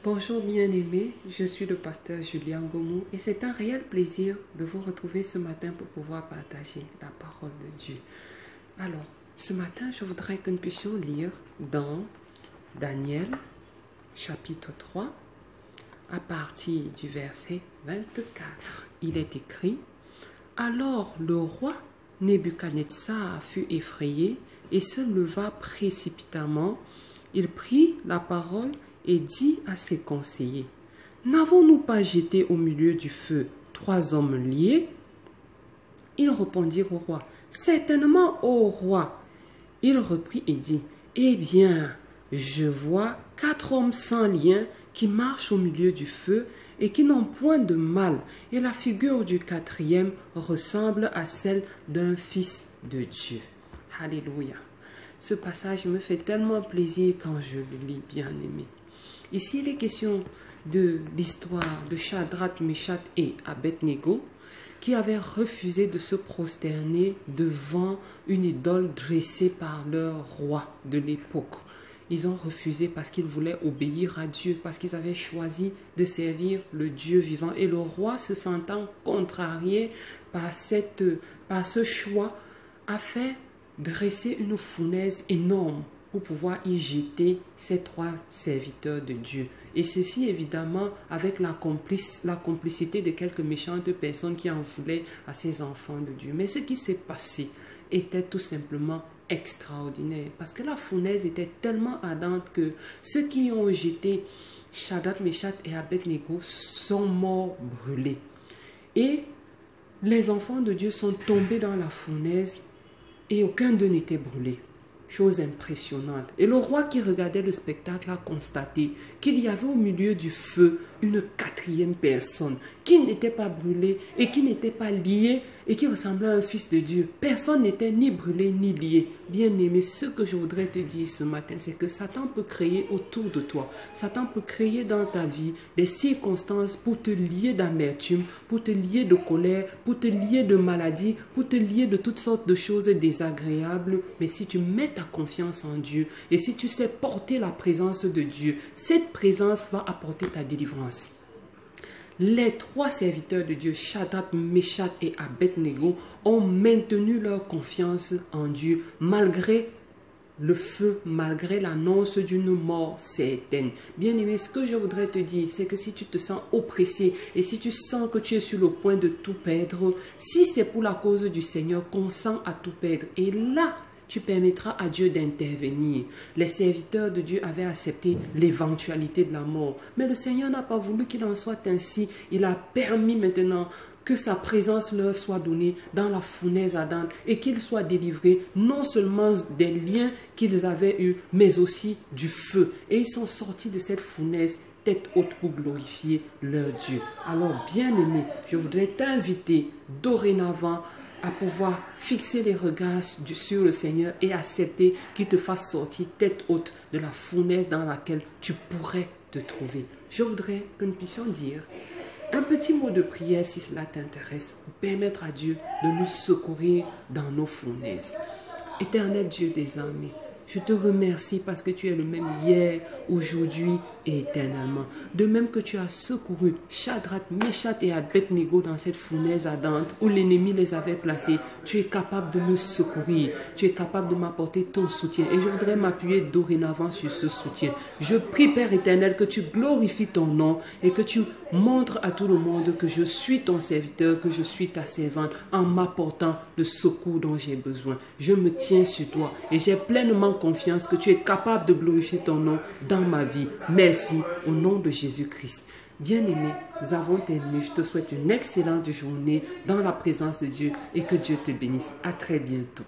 Bonjour bien-aimés, je suis le pasteur Julien Goumou et c'est un réel plaisir de vous retrouver ce matin pour pouvoir partager la parole de Dieu. Alors, ce matin, je voudrais que nous puissions lire dans Daniel, chapitre 3, à partir du verset 24. Il est écrit: « Alors le roi Nebuchadnezzar fut effrayé et se leva précipitamment. Il prit la parole et dit à ses conseillers: « N'avons-nous pas jeté au milieu du feu 3 hommes liés ?» Ils répondirent au roi: « Certainement, ô roi. » Il reprit et dit: « Eh bien, je vois 4 hommes sans lien qui marchent au milieu du feu et qui n'ont point de mal, et la figure du 4e ressemble à celle d'un fils de Dieu. » Alléluia. Ce passage me fait tellement plaisir quand je le lis, bien-aimé. Ici, il est question de l'histoire de Shadrach, Meshach et Abednego qui avaient refusé de se prosterner devant une idole dressée par leur roi de l'époque. Ils ont refusé parce qu'ils voulaient obéir à Dieu, parce qu'ils avaient choisi de servir le Dieu vivant. Et le roi, se sentant contrarié par ce choix, a fait dresser une fournaise énorme pour pouvoir y jeter ces 3 serviteurs de Dieu. Et ceci, évidemment, avec la complicité de quelques méchantes personnes qui en voulaient à ces enfants de Dieu. Mais ce qui s'est passé était tout simplement extraordinaire, parce que la fournaise était tellement ardente que ceux qui ont jeté Shadrach, Meshach et Abednego sont morts brûlés. Et les enfants de Dieu sont tombés dans la fournaise et aucun d'eux n'était brûlé. Chose impressionnante. Et le roi qui regardait le spectacle a constaté qu'il y avait au milieu du feu une 4e personne qui n'était pas brûlée et qui n'était pas liée et qui ressemblait à un fils de Dieu. Personne n'était ni brûlé ni lié. Bien-aimé, ce que je voudrais te dire ce matin, c'est que Satan peut créer autour de toi, Satan peut créer dans ta vie des circonstances pour te lier d'amertume, pour te lier de colère, pour te lier de maladie, pour te lier de toutes sortes de choses désagréables. Mais si tu mets ta confiance en Dieu et si tu sais porter la présence de Dieu, cette présence va apporter ta délivrance. Les 3 serviteurs de Dieu, Shadrach, Meshach et Abednego, ont maintenu leur confiance en Dieu malgré le feu, malgré l'annonce d'une mort certaine. Bien-aimé, ce que je voudrais te dire, c'est que si tu te sens oppressé et si tu sens que tu es sur le point de tout perdre, si c'est pour la cause du Seigneur, consens à tout perdre. Et là, tu permettras à Dieu d'intervenir. Les serviteurs de Dieu avaient accepté l'éventualité de la mort. Mais le Seigneur n'a pas voulu qu'il en soit ainsi. Il a permis maintenant que sa présence leur soit donnée dans la fournaise ardente et qu'ils soient délivrés non seulement des liens qu'ils avaient eus, mais aussi du feu. Et ils sont sortis de cette fournaise tête haute pour glorifier leur Dieu. Alors, bien-aimé, je voudrais t'inviter dorénavant à pouvoir fixer les regards sur le Seigneur et accepter qu'il te fasse sortir tête haute de la fournaise dans laquelle tu pourrais te trouver. Je voudrais que nous puissions dire un petit mot de prière si cela t'intéresse, pour permettre à Dieu de nous secourir dans nos fournaises. Éternel Dieu des armées, je te remercie parce que tu es le même hier, aujourd'hui et éternellement. De même que tu as secouru Shadrach, Meshach et Abednego dans cette fournaise ardente où l'ennemi les avait placés, tu es capable de me secourir. Tu es capable de m'apporter ton soutien. Et je voudrais m'appuyer dorénavant sur ce soutien. Je prie, Père éternel, que tu glorifies ton nom et que tu montres à tout le monde que je suis ton serviteur, que je suis ta servante en m'apportant le secours dont j'ai besoin. Je me tiens sur toi et j'ai pleinement confiance que tu es capable de glorifier ton nom dans ma vie. Merci au nom de Jésus-Christ. Bien-aimé, nous avons terminé. Je te souhaite une excellente journée dans la présence de Dieu et que Dieu te bénisse. À très bientôt.